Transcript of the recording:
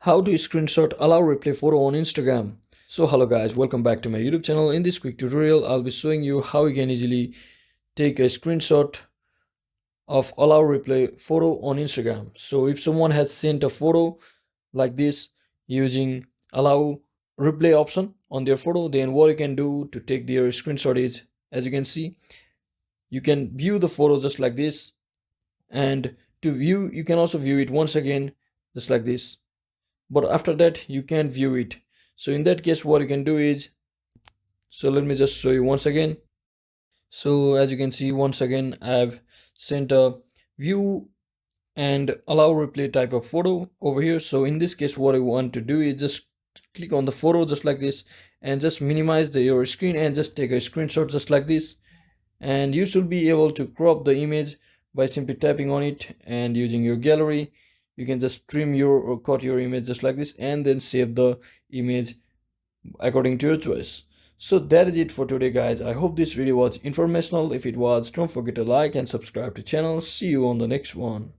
How to screenshot allow replay photo on Instagram. So hello guys, welcome back to my YouTube channel. In this quick tutorial, I'll be showing you how you can easily take a screenshot of allow replay photo on Instagram. So if someone has sent a photo like this using allow replay option on their photo, then what you can do to take their screenshot is, as you can see, you can view the photo just like this, and to view you can also view it once again just like this, but after that you can't view it. So in that case what you can do is, so let me just show you once again. So as you can see, once again I've sent a view and allow replay type of photo over here. So in this case what I want to do is just click on the photo just like this and just minimize your screen and just take a screenshot just like this, and you should be able to crop the image by simply tapping on it, and using your gallery you can just trim your or cut your image just like this and then save the image according to your choice. So that is it for today guys. I hope this video was informational. If it was, don't forget to like and subscribe to channel. See you on the next one.